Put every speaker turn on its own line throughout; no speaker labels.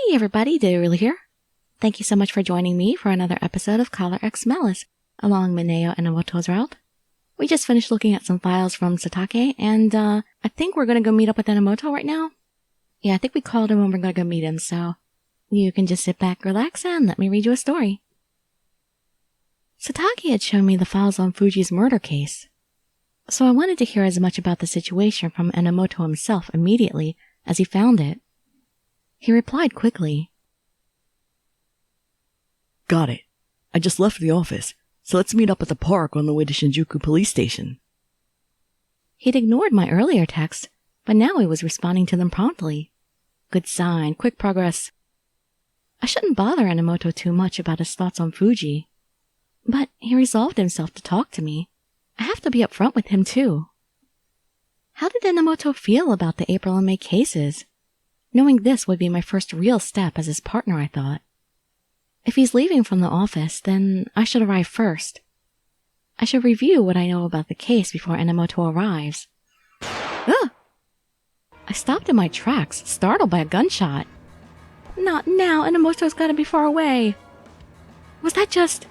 Hey everybody, Dirili here. Thank you so much for joining me for another episode of X Malice along Mineo and Enamoto's route. We just finished looking at some files from Satake, and I think we're gonna go meet up with Enamoto right now. Yeah, I think we called him and we're gonna go meet him, so you can just sit back, relax, and let me read you a story. Satake had shown me the files on Fuji's murder case, so I wanted to hear as much about the situation from Enamoto himself immediately as he found it. He replied quickly.
Got it. I just left the office, so let's meet up at the park on the way to Shinjuku Police Station.
He'd ignored my earlier text, but now he was responding to them promptly. Good sign, quick progress. I shouldn't bother Enamoto too much about his thoughts on Fuji, but he resolved himself to talk to me. I have to be upfront with him too. How did Enamoto feel about the April and May cases? Knowing this would be my first real step as his partner, I thought. If he's leaving from the office, then I should arrive first. I should review what I know about the case before Enamoto arrives. Ugh! I stopped in my tracks, startled by a gunshot. Not now, Enamoto's gotta be far away. Was that just...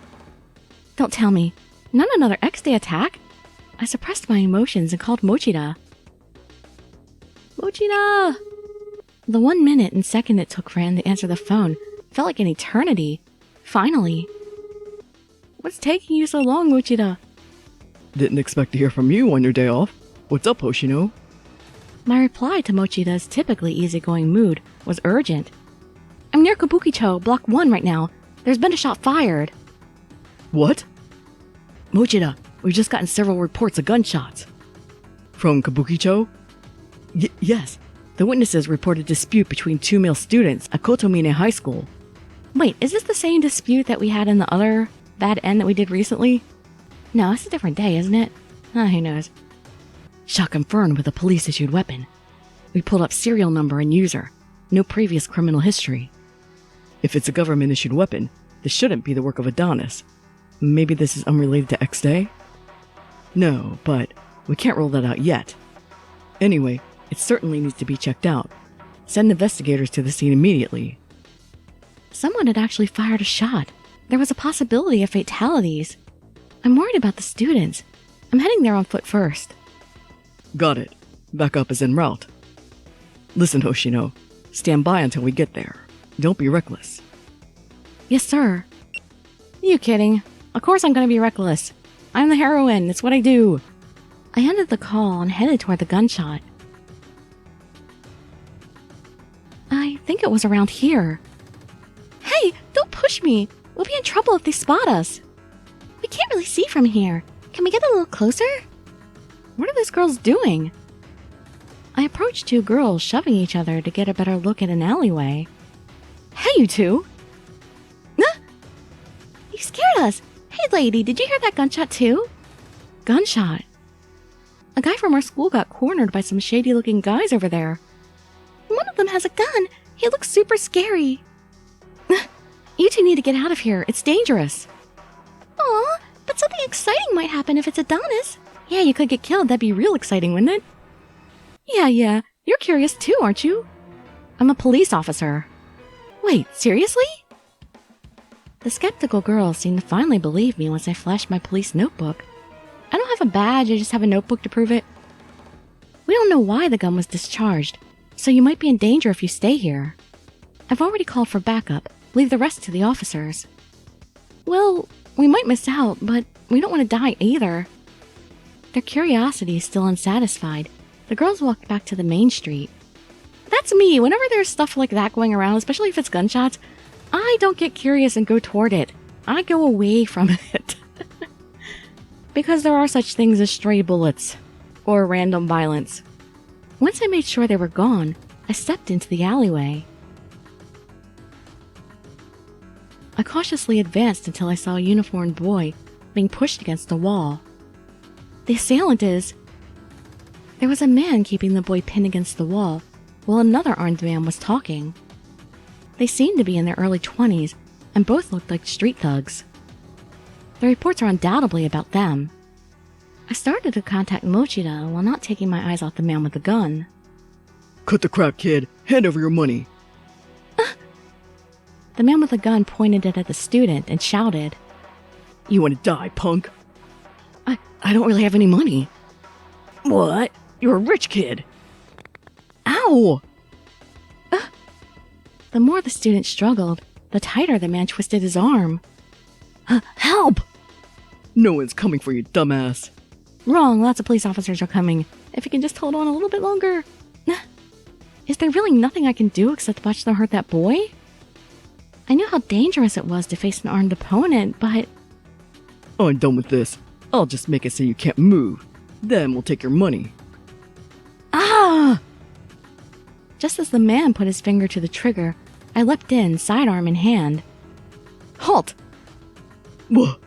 Don't tell me. Not another X-Day attack? I suppressed my emotions and called Mochida. Mochida! The 1 minute and second it took for him to answer the phone felt like an eternity. Finally. What's taking you so long, Mochida?
Didn't expect to hear from you on your day off. What's up, Hoshino?
My reply to Mochida's typically easygoing mood was urgent. I'm near Kabukicho, Block 1 right now. There's been a shot fired.
What? Mochida, we've just gotten several reports of gunshots. From Kabukicho? Yes. The witnesses reported a dispute between 2 male students at Kotomine High School.
Wait, is this the same dispute that we had in the other bad end that we did recently? No, it's a different day, isn't it? Who knows. Shot confirmed with a police-issued weapon. We pulled up serial number and user. No previous criminal history. If it's a government-issued weapon, this shouldn't be the work of Adonis. Maybe this is unrelated to X-Day? No, but we can't rule that out yet. Anyway, it certainly needs to be checked out. Send investigators to the scene immediately. Someone had actually fired a shot. There was a possibility of fatalities. I'm worried about the students. I'm heading there on foot first. Got it. Backup is en route. Listen, Hoshino. Stand by until we get there. Don't be reckless. Yes, sir. You kidding? Of course I'm gonna be reckless. I'm the heroine. It's what I do. I ended the call and headed toward the gunshot. I think it was around here. Hey, don't push me. We'll be in trouble if they spot us. We can't really see from here. Can we get a little closer? What are those girls doing? I approached 2 girls shoving each other to get a better look at an alleyway. Hey, you two! Ah! You scared us! Hey, lady, did you hear that gunshot too? Gunshot? A guy from our school got cornered by some shady-looking guys over there. One of them has a gun. He looks super scary. You two need to get out of here. It's dangerous. Aw, but something exciting might happen if it's Adonis. Yeah, you could get killed. That'd be real exciting, wouldn't it? Yeah. You're curious too, aren't you? I'm a police officer. Wait, seriously? The skeptical girls seemed to finally believe me once I flashed my police notebook. I don't have a badge, I just have a notebook to prove it. We don't know why the gun was discharged, so you might be in danger if you stay here. I've already called for backup. Leave the rest to the officers. Well, we might miss out, but we don't want to die either. Their curiosity is still unsatisfied. The girls walked back to the main street. That's me. Whenever there's stuff like that going around, especially if it's gunshots, I don't get curious and go toward it. I go away from it. Because there are such things as stray bullets or random violence. Once I made sure they were gone, I stepped into the alleyway. I cautiously advanced until I saw a uniformed boy being pushed against a wall. The assailant is... There was a man keeping the boy pinned against the wall, while another armed man was talking. They seemed to be in their early 20s, and both looked like street thugs. The reports are undoubtedly about them. I started to contact Mochida while not taking my eyes off the man with the gun.
Cut the crap, kid. Hand over your money.
The man with the gun pointed it at the student and shouted,
You want to die, punk?
I don't really have any money.
What? You're a rich kid.
Ow! The more the student struggled, the tighter the man twisted his arm. Help!
No one's coming for you, dumbass.
Wrong, lots of police officers are coming. If you can just hold on a little bit longer. Is there really nothing I can do except watch them hurt that boy? I knew how dangerous it was to face an armed opponent, but...
I'm done with this. I'll just make it so you can't move. Then we'll take your money.
Ah! Just as the man put his finger to the trigger, I leapt in, sidearm in hand. Halt!
What?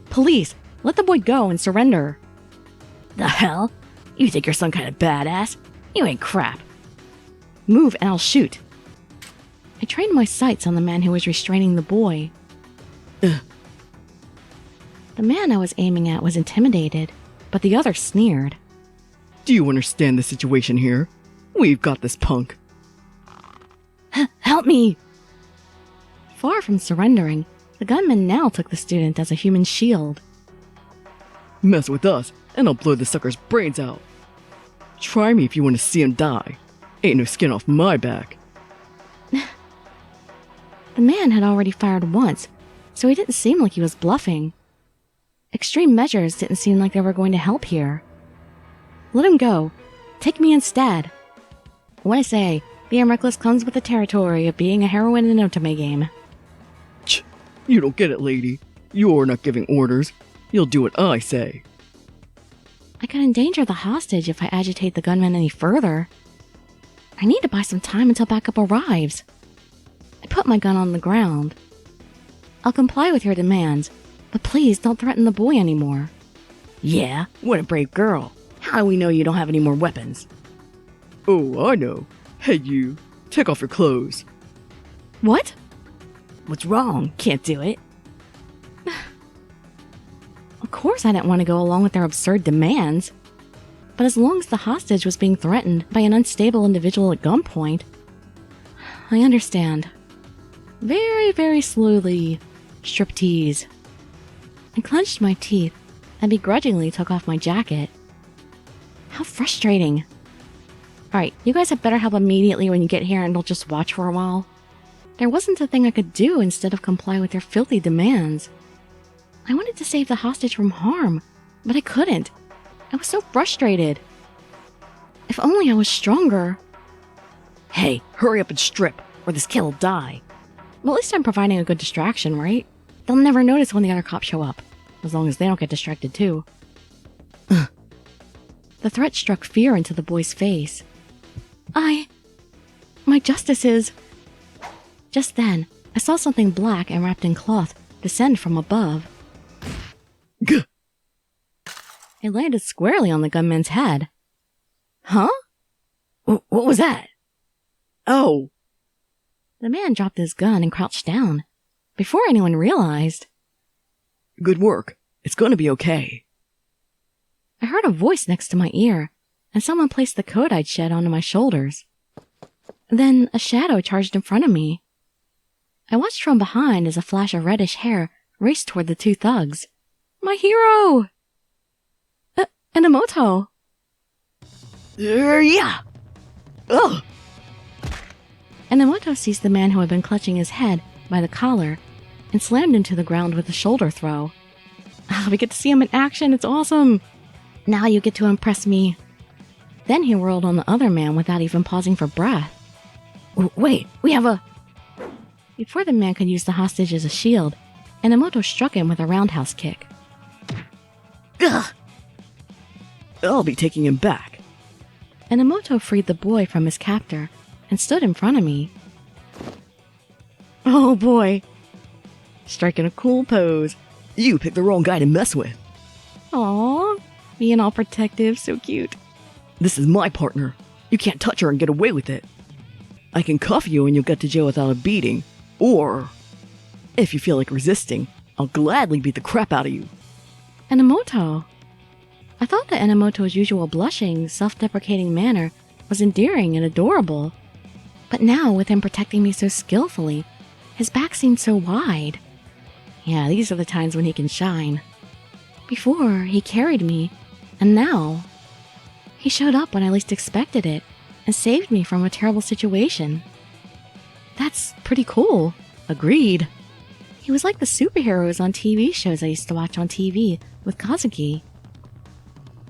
Police, let the boy go and surrender.
The hell? You think you're some kind of badass? You ain't crap.
Move and I'll shoot. I trained my sights on the man who was restraining the boy.
Ugh.
The man I was aiming at was intimidated, but the other sneered.
Do you understand the situation here? We've got this punk.
Help me! Far from surrendering, the gunman now took the student as a human shield.
Mess with us, and I'll blow the sucker's brains out. Try me if you want to see him die. Ain't no skin off my back.
The man had already fired once, so he didn't seem like he was bluffing. Extreme measures didn't seem like they were going to help here. Let him go. Take me instead. What I say, being reckless comes with the territory of being a heroine in an otome game.
Ch! You don't get it, lady. You're not giving orders. You'll do what I say.
I could endanger the hostage if I agitate the gunman any further. I need to buy some time until backup arrives. I put my gun on the ground. I'll comply with your demands, but please don't threaten the boy anymore.
Yeah? What a brave girl. How do we know you don't have any more weapons? Oh, I know. Hey, you. Take off your clothes.
What?
What's wrong? Can't do it.
Of course I didn't want to go along with their absurd demands. But as long as the hostage was being threatened by an unstable individual at gunpoint, I understand. Very, very slowly. Striptease. I clenched my teeth and begrudgingly took off my jacket. How frustrating. Alright, you guys had better help immediately when you get here and don't just watch for a while. There wasn't a thing I could do instead of comply with their filthy demands. I wanted to save the hostage from harm, but I couldn't. I was so frustrated. If only I was stronger.
Hey, hurry up and strip, or this kid will die.
Well, at least I'm providing a good distraction, right? They'll never notice when the other cops show up, as long as they don't get distracted too. The threat struck fear into the boy's face. My justice is... Just then, I saw something black and wrapped in cloth descend from above.
Gah!
It landed squarely on the gunman's head. Huh?
What was that? Oh!
The man dropped his gun and crouched down, before anyone realized.
Good work. It's gonna be okay.
I heard a voice next to my ear, and someone placed the coat I'd shed onto my shoulders. Then a shadow charged in front of me. I watched from behind as a flash of reddish hair raced toward the two thugs. My hero! Enamoto!
Yeah! Ugh!
Enamoto seized the man who had been clutching his head by the collar and slammed him to the ground with a shoulder throw. We get to see him in action, it's awesome! Now you get to impress me. Then he whirled on the other man without even pausing for breath.
Wait, we have a...
Before the man could use the hostage as a shield, Enamoto struck him with a roundhouse kick.
Ugh! I'll be taking him back.
Enamoto freed the boy from his captor and stood in front of me. Oh boy! Striking a cool pose.
You picked the wrong guy to mess with.
Aww, being all protective, so cute.
This is my partner. You can't touch her and get away with it. I can cuff you and you'll get to jail without a beating. Or, if you feel like resisting, I'll gladly beat the crap out of you.
Enamoto. I thought that Enamoto's usual blushing, self-deprecating manner was endearing and adorable. But now, with him protecting me so skillfully, His back seemed so wide. Yeah, these are the times when he can shine. Before, he carried me, and now, he showed up when I least expected it and saved me from a terrible situation. That's pretty cool.
Agreed.
He was like the superheroes on TV shows I used to watch on TV with Kazuki.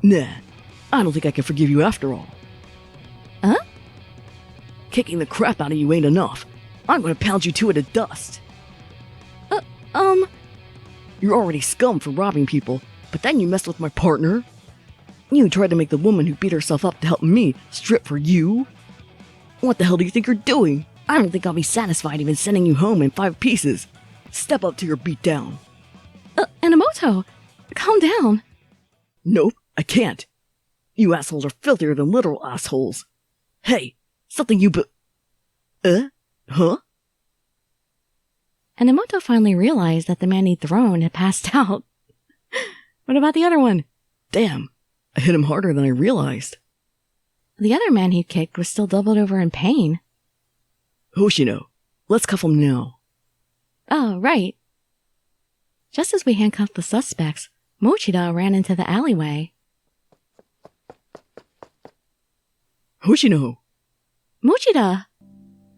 Nah, I don't think I can forgive you after all.
Huh?
Kicking the crap out of you ain't enough. I'm gonna pound you two to dust. You're already scum for robbing people, but then you messed with my partner. You tried to make the woman who beat herself up to help me strip for you. What the hell do you think you're doing? I don't think I'll be satisfied even sending you home in 5 pieces. Step up to your beatdown.
Enamoto, calm down.
Nope, I can't. You assholes are filthier than literal assholes. Hey, something you Huh?
Enamoto finally realized that the man he'd thrown had passed out.
What about the other one? Damn, I hit him harder than I realized.
The other man he'd kicked was still doubled over in pain.
Hoshino, let's cuff him now.
Oh, right. Just as we handcuffed the suspects, Mochida ran into the alleyway.
Hoshino!
Mochida!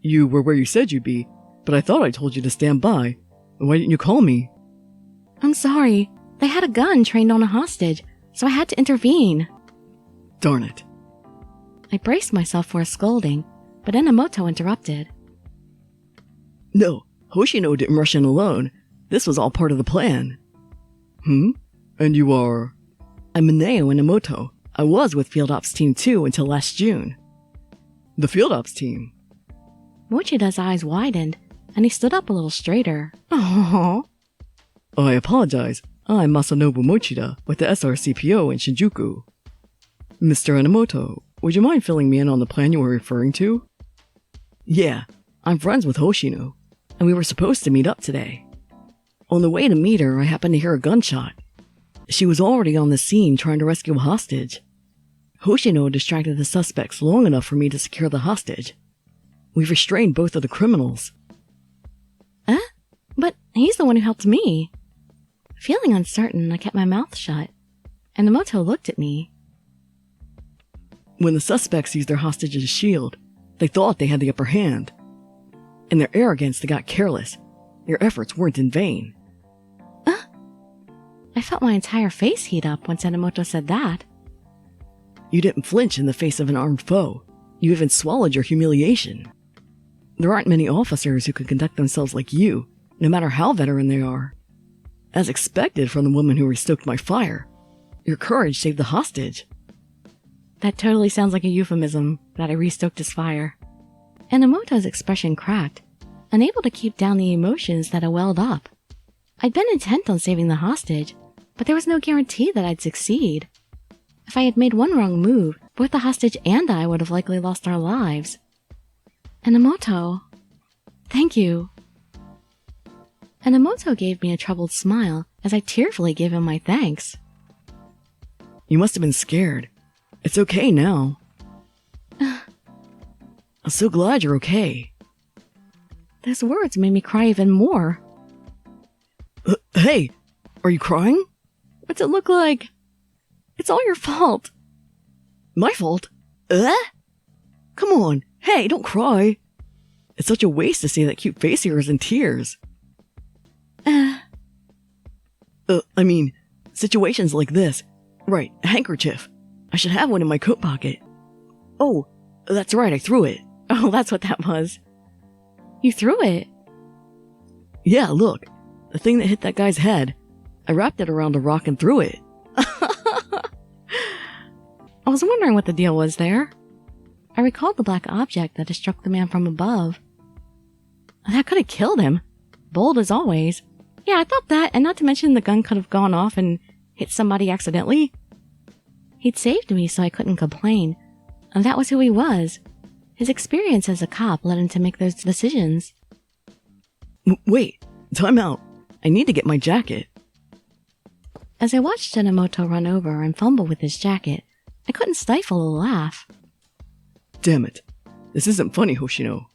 You were where you said you'd be, but I thought I told you to stand by. Why didn't you call me?
I'm sorry. They had a gun trained on a hostage, so I had to intervene.
Darn it.
I braced myself for a scolding, but Enamoto interrupted.
No, Hoshino didn't rush in alone. This was all part of the plan. And you are? I'm Mineo Enomoto. I was with Field Ops Team 2 until last June. The Field Ops Team?
Mochida's eyes widened, and he stood up a little straighter. Aww.
I apologize. I'm Masanobu Mochida with the SRCPO in Shinjuku. Mr. Enomoto, would you mind filling me in on the plan you were referring to? Yeah, I'm friends with Hoshino, and we were supposed to meet up today. On the way to meet her, I happened to hear a gunshot. She was already on the scene trying to rescue a hostage. Hoshino distracted the suspects long enough for me to secure the hostage. We've restrained both of the criminals.
But he's the one who helped me. Feeling uncertain, I kept my mouth shut. Enamoto looked at me.
When the suspects used their hostage as a shield, they thought they had the upper hand. In their arrogance, they got careless. Their efforts weren't in vain.
I felt my entire face heat up once Enamoto said that.
You didn't flinch in the face of an armed foe. You even swallowed your humiliation. There aren't many officers who can conduct themselves like you, no matter how veteran they are. As expected from the woman who restoked my fire, your courage saved the hostage.
That totally sounds like a euphemism, that I restoked his fire. Enamoto's expression cracked, unable to keep down the emotions that had welled up. I'd been intent on saving the hostage, but there was no guarantee that I'd succeed. If I had made one wrong move, both the hostage and I would have likely lost our lives. Enamoto, thank you. Enamoto gave me a troubled smile as I tearfully gave him my thanks.
You must have been scared. It's okay now. I'm so glad you're okay.
Those words made me cry even more.
Hey, are you crying?
What's it look like? It's all your fault.
My fault? Come on, hey, don't cry. It's such a waste to see that cute face of yours in tears. I mean, situations like this. Right, a handkerchief. I should have one in my coat pocket. Oh, that's right, I threw it.
Oh, that's what that was. You threw it?
Yeah, look. The thing that hit that guy's head. I wrapped it around a rock and threw it.
I was wondering what the deal was there. I recalled the black object that had struck the man from above. That could have killed him. Bold as always. Yeah, I thought that, and not to mention the gun could have gone off and hit somebody accidentally. He'd saved me, so I couldn't complain. And that was who he was. His experience as a cop led him to make those decisions.
Wait, time out. I need to get my jacket.
As I watched Enamoto run over and fumble with his jacket, I couldn't stifle a laugh.
Damn it. This isn't funny, Hoshino.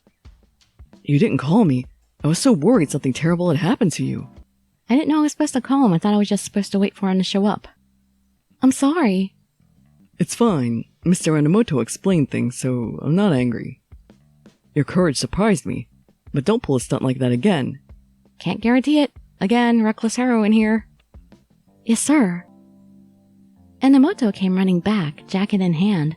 You didn't call me. I was so worried something terrible had happened to you.
I didn't know I was supposed to call him. I thought I was just supposed to wait for him to show up. I'm sorry.
It's fine. Mr. Enamoto explained things, so I'm not angry. Your courage surprised me, but don't pull a stunt like that again.
Can't guarantee it. Again, reckless heroine here. Yes, sir. Enamoto came running back, jacket in hand.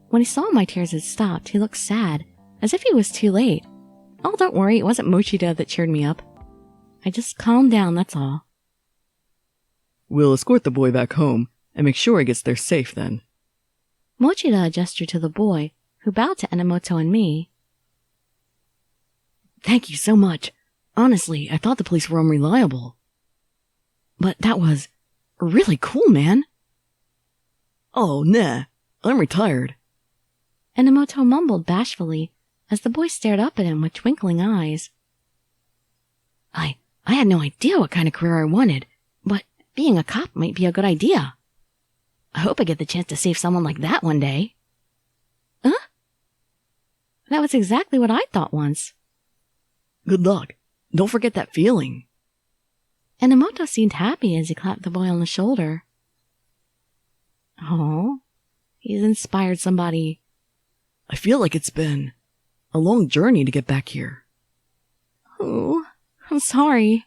When he saw my tears had stopped, he looked sad, as if he was too late. Oh, don't worry, it wasn't Mochida that cheered me up. I just calmed down, that's all.
We'll escort the boy back home and make sure he gets there safe then.
Mochida gestured to the boy, who bowed to Enomoto and me.
Thank you so much. Honestly, I thought the police were unreliable. But that was really cool, man. Oh, nah. I'm retired.
Enamoto mumbled bashfully as the boy stared up at him with twinkling eyes. I had no idea what kind of career I wanted, but being a cop might be a good idea. I hope I get the chance to save someone like that one day. Huh? That was exactly what I thought once.
Good luck. Don't forget that feeling.
Enamoto seemed happy as he clapped the boy on the shoulder. Oh, he's inspired somebody.
I feel like it's been a long journey to get back here.
Oh, I'm sorry.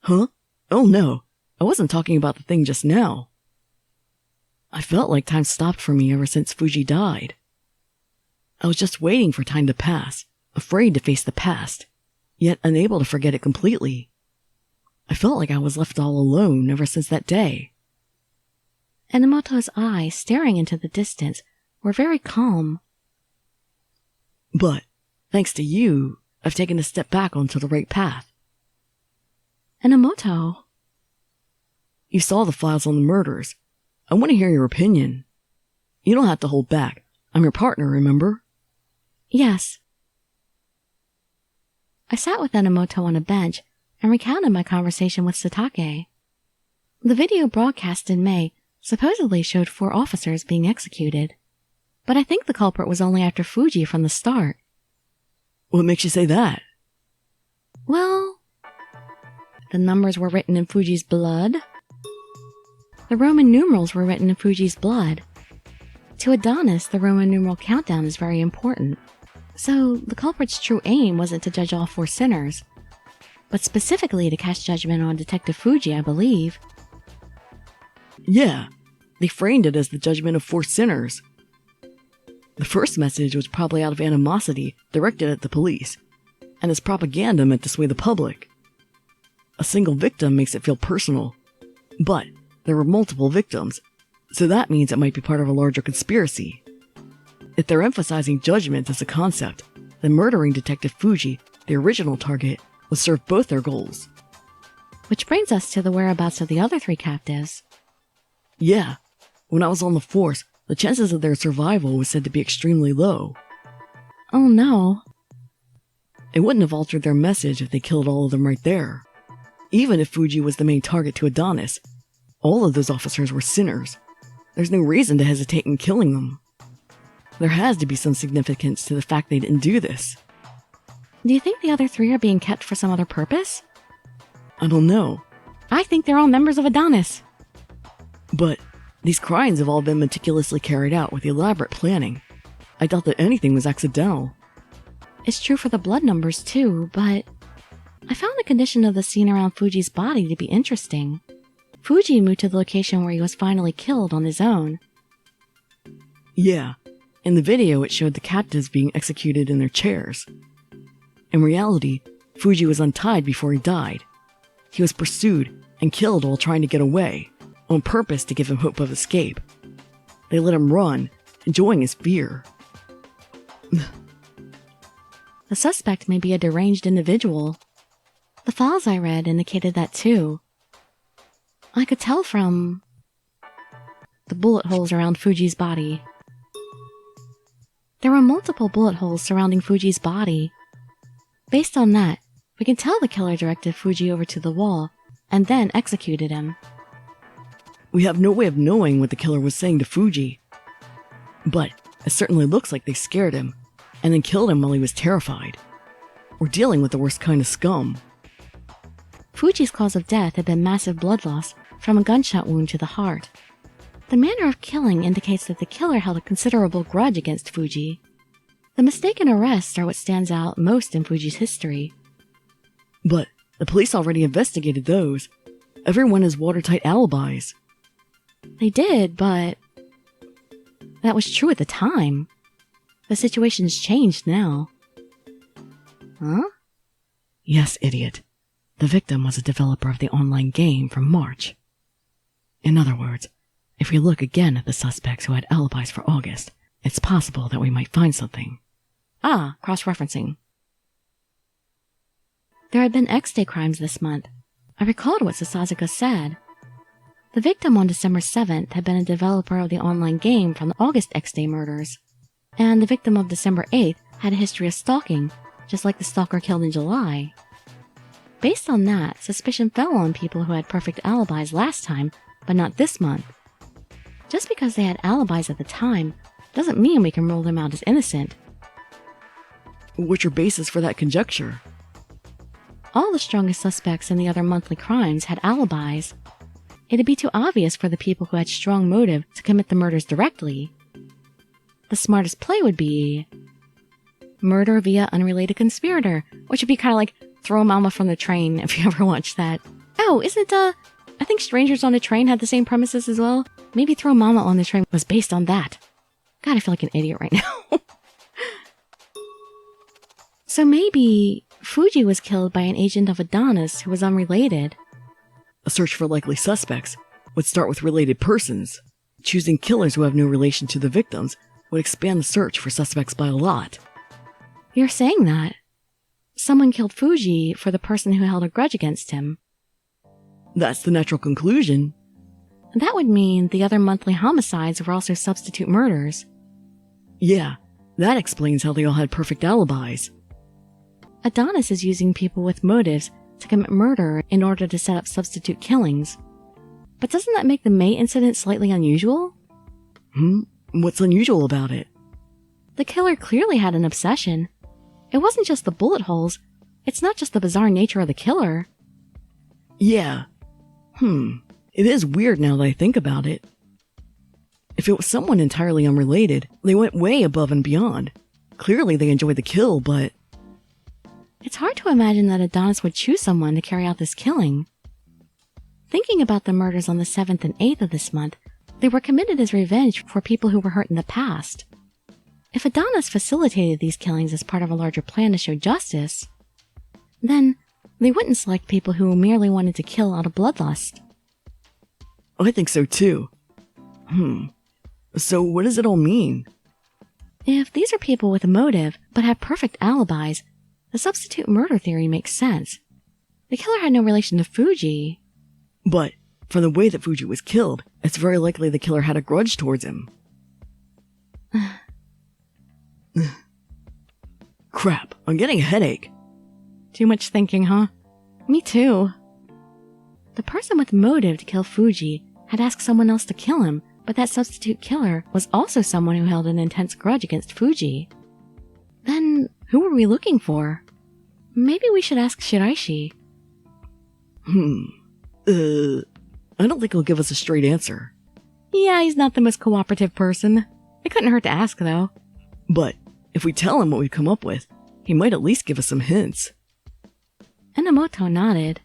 Huh? Oh no, I wasn't talking about the thing just now. I felt like time stopped for me ever since Fuji died. I was just waiting for time to pass, afraid to face the past, yet unable to forget it completely. I felt like I was left all alone ever since that day.
Enamoto's eyes, staring into the distance, were very calm.
But, thanks to you, I've taken a step back onto the right path.
Enamoto.
You saw the files on the murders. I want to hear your opinion. You don't have to hold back. I'm your partner, remember?
Yes. I sat with Enamoto on a bench and recounted my conversation with Satake. The video broadcast in May supposedly showed 4 officers being executed, but I think the culprit was only after Fuji from the start.
What makes you say that?
Well, the numbers were written in Fuji's blood. The Roman numerals were written in Fuji's blood. To Adonis, the Roman numeral countdown is very important. So, the culprit's true aim wasn't to judge all 4 sinners, but specifically to cast judgment on Detective Fuji, I believe.
Yeah, they framed it as the judgment of 4 sinners. The first message was probably out of animosity directed at the police, and as propaganda meant to sway the public. A single victim makes it feel personal, but there were multiple victims, so that means it might be part of a larger conspiracy. If they're emphasizing judgment as a concept, then murdering Detective Fuji, the original target, would serve both their goals.
Which brings us to the whereabouts of the other 3 captives.
Yeah, when I was on the force, the chances of their survival was said to be extremely low.
Oh no.
It wouldn't have altered their message if they killed all of them right there. Even if Fuji was the main target to Adonis, all of those officers were sinners. There's no reason to hesitate in killing them. There has to be some significance to the fact they didn't do this.
Do you think the other 3 are being kept for some other purpose?
I don't know.
I think they're all members of Adonis.
But these crimes have all been meticulously carried out with elaborate planning. I doubt that anything was accidental.
It's true for the blood numbers too, but I found the condition of the scene around Fuji's body to be interesting. Fuji moved to the location where he was finally killed on his own.
Yeah, in the video it showed the captives being executed in their chairs. In reality, Fuji was untied before he died. He was pursued and killed while trying to get away, on purpose to give him hope of escape. They let him run, enjoying his fear.
The suspect may be a deranged individual. The files I read indicated that too. I could tell from the bullet holes around Fuji's body. There were multiple bullet holes surrounding Fuji's body. Based on that, we can tell the killer directed Fuji over to the wall and then executed him.
We have no way of knowing what the killer was saying to Fuji. But it certainly looks like they scared him, and then killed him while he was terrified. We're dealing with the worst kind of scum.
Fuji's cause of death had been massive blood loss from a gunshot wound to the heart. The manner of killing indicates that the killer held a considerable grudge against Fuji. The mistaken arrests are what stands out most in Fuji's history.
But the police already investigated those. Everyone has watertight alibis.
They did, but that was true at the time. The situation's changed now. Huh?
Yes, idiot. The victim was a developer of the online game from March. In other words, if we look again at the suspects who had alibis for August, it's possible that we might find something.
Ah, cross-referencing. There had been X-Day crimes this month. I recalled what Sasazaka said. The victim on December 7th had been a developer of the online game from the August X-Day murders. And the victim of December 8th had a history of stalking, just like the stalker killed in July. Based on that, suspicion fell on people who had perfect alibis last time, but not this month. Just because they had alibis at the time doesn't mean we can rule them out as innocent.
What's your basis for that conjecture?
All the strongest suspects in the other monthly crimes had alibis. It'd be too obvious for the people who had strong motive to commit the murders directly. The smartest play would be murder via unrelated conspirator, which would be kind of like Throw Mama from the Train, if you ever watched that. Oh, I think Strangers on a Train had the same premises as well. Maybe Throw Mama on the Train was based on that. God, I feel like an idiot right now. So maybe Fuji was killed by an agent of Adonis who was unrelated.
A search for likely suspects would start with related persons. Choosing killers who have no relation to the victims would expand the search for suspects by a lot.
You're saying that someone killed Fuji for the person who held a grudge against him.
That's the natural conclusion.
That would mean the other monthly homicides were also substitute murders.
Yeah, that explains how they all had perfect alibis.
Adonis is using people with motives to commit murder in order to set up substitute killings. But doesn't that make the May incident slightly unusual?
What's unusual about it?
The killer clearly had an obsession. It wasn't just the bullet holes. It's not just the bizarre nature of the killer.
Yeah. It is weird now that I think about it. If it was someone entirely unrelated, they went way above and beyond. Clearly they enjoyed the kill, but...
It's hard to imagine that Adonis would choose someone to carry out this killing. Thinking about the murders on the 7th and 8th of this month, they were committed as revenge for people who were hurt in the past. If Adonis facilitated these killings as part of a larger plan to show justice, then they wouldn't select people who merely wanted to kill out of bloodlust.
I think so too. So what does it all mean?
If these are people with a motive, but have perfect alibis, the substitute murder theory makes sense. The killer had no relation to Fuji.
But, from the way that Fuji was killed, it's very likely the killer had a grudge towards him. Crap, I'm getting a headache.
Too much thinking, huh? Me too. The person with motive to kill Fuji had asked someone else to kill him, but that substitute killer was also someone who held an intense grudge against Fuji. Then, who were we looking for? Maybe we should ask Shiraishi.
I don't think he'll give us a straight answer.
Yeah, he's not the most cooperative person. It couldn't hurt to ask, though.
But, if we tell him what we've come up with, he might at least give us some hints.
Enamoto nodded.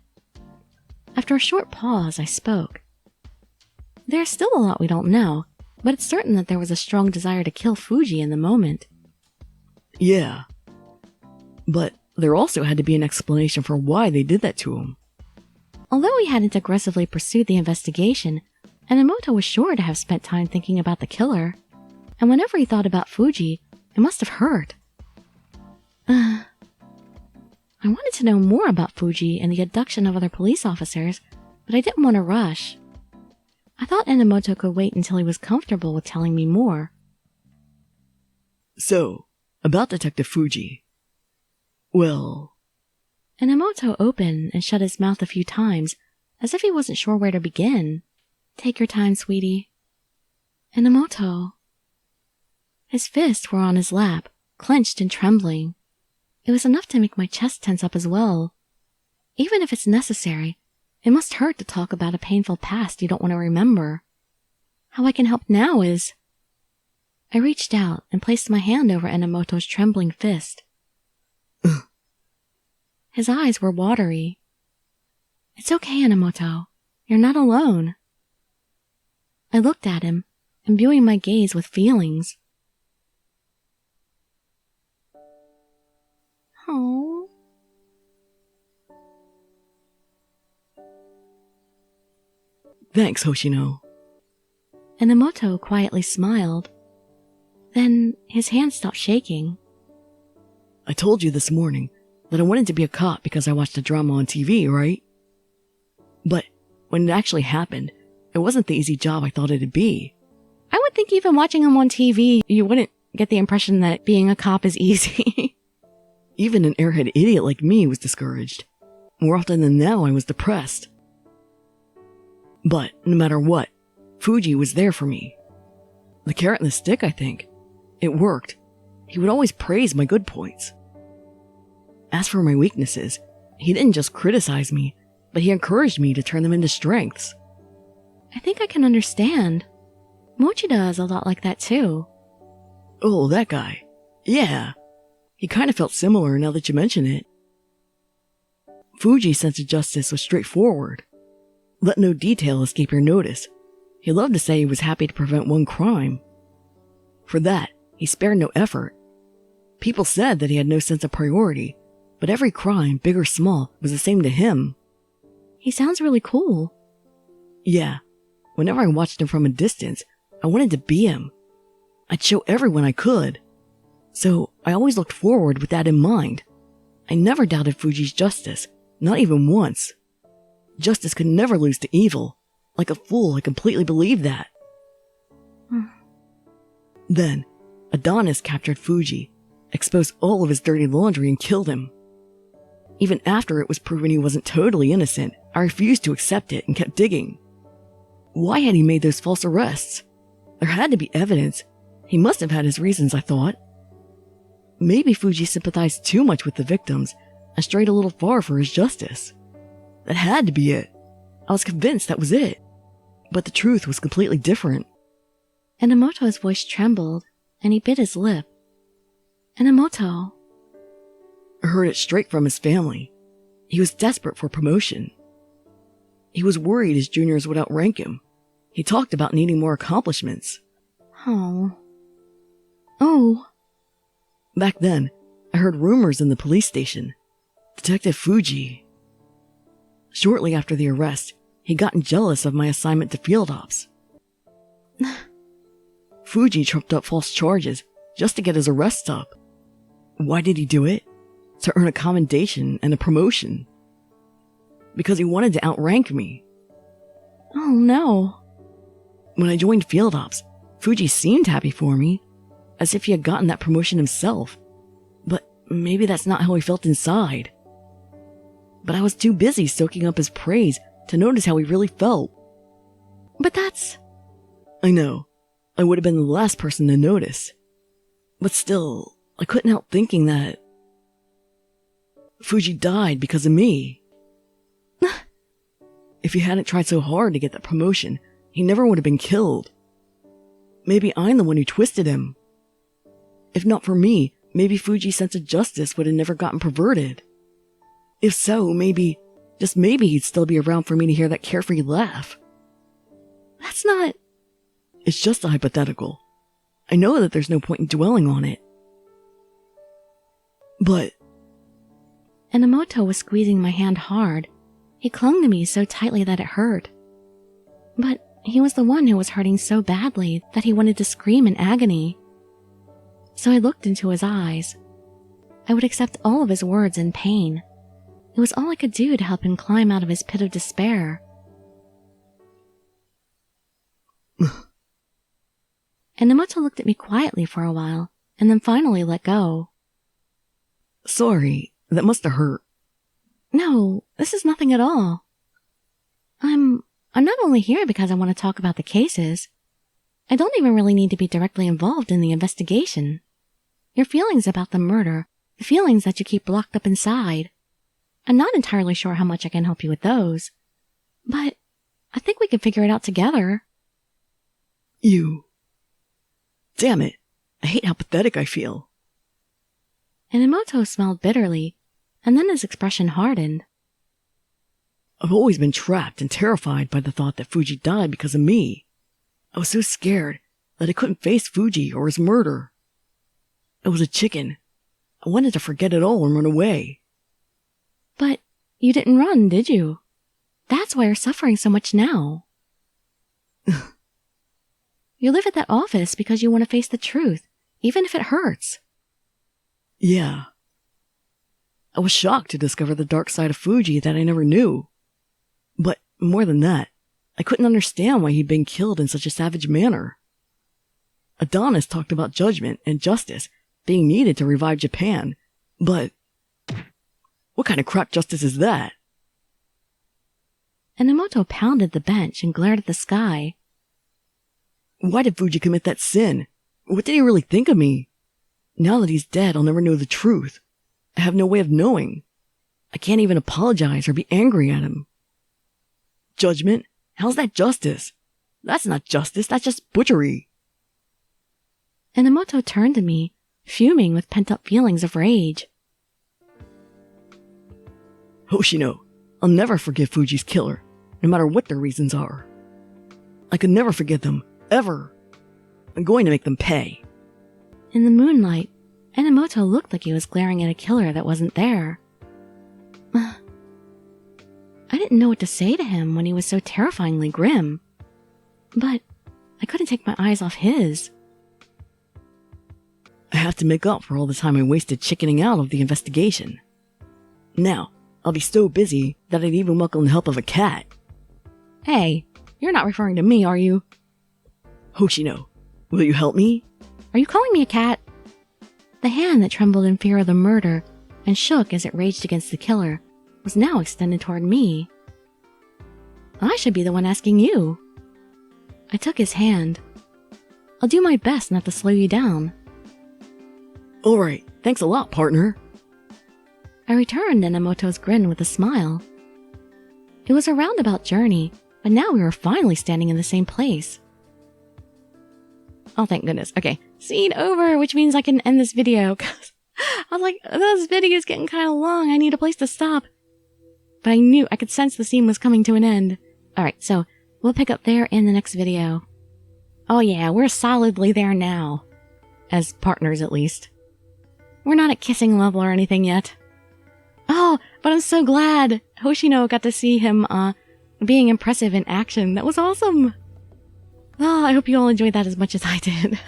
After a short pause, I spoke. There's still a lot we don't know, but it's certain that there was a strong desire to kill Fuji in the moment.
Yeah. But there also had to be an explanation for why they did that to him.
Although he hadn't aggressively pursued the investigation, Enamoto was sure to have spent time thinking about the killer. And whenever he thought about Fuji, it must have hurt. I wanted to know more about Fuji and the abduction of other police officers, but I didn't want to rush. I thought Enomoto could wait until he was comfortable with telling me more.
So, about Detective Fuji. Well...
Enomoto opened and shut his mouth a few times, as if he wasn't sure where to begin. Take your time, sweetie. Enomoto. His fists were on his lap, clenched and trembling. It was enough to make my chest tense up as well. Even if it's necessary, it must hurt to talk about a painful past you don't want to remember. How I can help now is... I reached out and placed my hand over Enamoto's trembling fist. His eyes were watery. It's okay, Enamoto. You're not alone. I looked at him, imbuing my gaze with feelings. Oh.
Thanks, Hoshino.
Enamoto quietly smiled. Then his hand stopped shaking.
I told you this morning that I wanted to be a cop because I watched a drama on TV, right? But when it actually happened, it wasn't the easy job I thought it'd be.
I would think even watching him on TV, you wouldn't get the impression that being a cop is easy.
Even an airhead idiot like me was discouraged. More often than not, I was depressed. But no matter what, Fuji was there for me. The carrot and the stick, I think. It worked. He would always praise my good points. As for my weaknesses, he didn't just criticize me, but he encouraged me to turn them into strengths.
I think I can understand. Mochida is a lot like that too.
Oh, that guy. Yeah. He kind of felt similar now that you mention it. Fuji's sense of justice was straightforward. Let no detail escape your notice. He loved to say he was happy to prevent one crime. For that, he spared no effort. People said that he had no sense of priority, but every crime, big or small, was the same to him.
He sounds really cool.
Yeah. Whenever I watched him from a distance, I wanted to be him. I'd show everyone I could. So I always looked forward with that in mind. I never doubted Fuji's justice, not even once. Justice could never lose to evil. Like a fool, I completely believed that. Then, Adonis captured Fuji, exposed all of his dirty laundry and killed him. Even after it was proven he wasn't totally innocent, I refused to accept it and kept digging. Why had he made those false arrests? There had to be evidence. He must have had his reasons, I thought. Maybe Fuji sympathized too much with the victims and strayed a little far for his justice. That had to be it. I was convinced that was it. But the truth was completely different.
Enamoto's voice trembled, and he bit his lip. Enamoto.
I heard it straight from his family. He was desperate for promotion. He was worried his juniors would outrank him. He talked about needing more accomplishments.
Oh.
Back then, I heard rumors in the police station. Detective Fuji. Shortly after the arrest, he'd gotten jealous of my assignment to field ops. Fuji trumped up false charges just to get his arrests up. Why did he do it? To earn a commendation and a promotion. Because he wanted to outrank me.
Oh no.
When I joined field ops, Fuji seemed happy for me, as if he had gotten that promotion himself. But maybe that's not how he felt inside. But I was too busy soaking up his praise to notice how he really felt.
But that's...
I know. I would have been the last person to notice. But still, I couldn't help thinking that... Fuji died because of me. If he hadn't tried so hard to get that promotion, he never would have been killed. Maybe I'm the one who twisted him. If not for me, maybe Fuji's sense of justice would have never gotten perverted. If so, maybe, just maybe he'd still be around for me to hear that carefree laugh.
That's not...
It's just a hypothetical. I know that there's no point in dwelling on it. But...
Enamoto was squeezing my hand hard. He clung to me so tightly that it hurt. But he was the one who was hurting so badly that he wanted to scream in agony. So I looked into his eyes. I would accept all of his words in pain. It was all I could do to help him climb out of his pit of despair. Enomoto looked at me quietly for a while, and then finally let go.
Sorry, that must have hurt.
No, this is nothing at all. I'm not only here because I want to talk about the cases. I don't even really need to be directly involved in the investigation. Your feelings about the murder The feelings that you keep locked up inside. I'm not entirely sure how much I can help you with those. But I think we can figure it out together.
You... Damn it. I hate how pathetic I feel.
Enamoto smiled bitterly, and then his expression hardened.
I've always been trapped and terrified by the thought that Fuji died because of me. I was so scared that I couldn't face Fuji or his murder. I was a chicken. I wanted to forget it all and run away.
But you didn't run, did you? That's why you're suffering so much now. You live at that office because you want to face the truth, even if it hurts.
Yeah. I was shocked to discover the dark side of Fuji that I never knew. But more than that, I couldn't understand why he'd been killed in such a savage manner. Adonis talked about judgment and justice being needed to revive Japan, but what kind of crap justice is that?
Enamoto pounded the bench and glared at the sky.
Why did Fuji commit that sin? What did he really think of me? Now that he's dead, I'll never know the truth. I have no way of knowing. I can't even apologize or be angry at him. Judgment? How's that justice? That's not justice, that's just butchery.
Enamoto turned to me, fuming with pent-up feelings of rage.
Hoshino, I'll never forgive Fuji's killer, no matter what their reasons are. I could never forgive them, ever. I'm going to make them pay.
In the moonlight, Enamoto looked like he was glaring at a killer that wasn't there. I didn't know what to say to him when he was so terrifyingly grim. But I couldn't take my eyes off his.
I have to make up for all the time I wasted chickening out of the investigation. Now, I'll be so busy that I'd even welcome the help of a cat.
Hey, you're not referring to me, are you?
Hoshino, will you help me?
Are you calling me a cat? The hand that trembled in fear of the murder and shook as it raged against the killer was now extended toward me. I should be the one asking you. I took his hand. I'll do my best not to slow you down.
Alright, thanks a lot, partner.
I returned Enamoto's grin with a smile. It was a roundabout journey, but now we were finally standing in the same place. Oh, thank goodness. Okay, scene over, which means I can end this video. I was like, this video is getting kind of long. I need a place to stop. But I could sense the scene was coming to an end. Alright, so we'll pick up there in the next video. Oh yeah, we're solidly there now. As partners, at least. We're not at kissing level or anything yet. Oh, but I'm so glad Hoshino got to see him, being impressive in action. That was awesome! Oh, I hope you all enjoyed that as much as I did.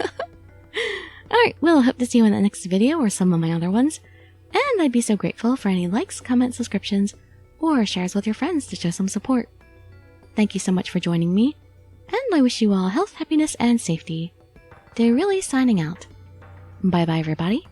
Alright, well, hope to see you in the next video or some of my other ones. And I'd be so grateful for any likes, comments, subscriptions, or shares with your friends to show some support. Thank you so much for joining me, and I wish you all health, happiness, and safety. Dirili signing out. Bye bye, everybody.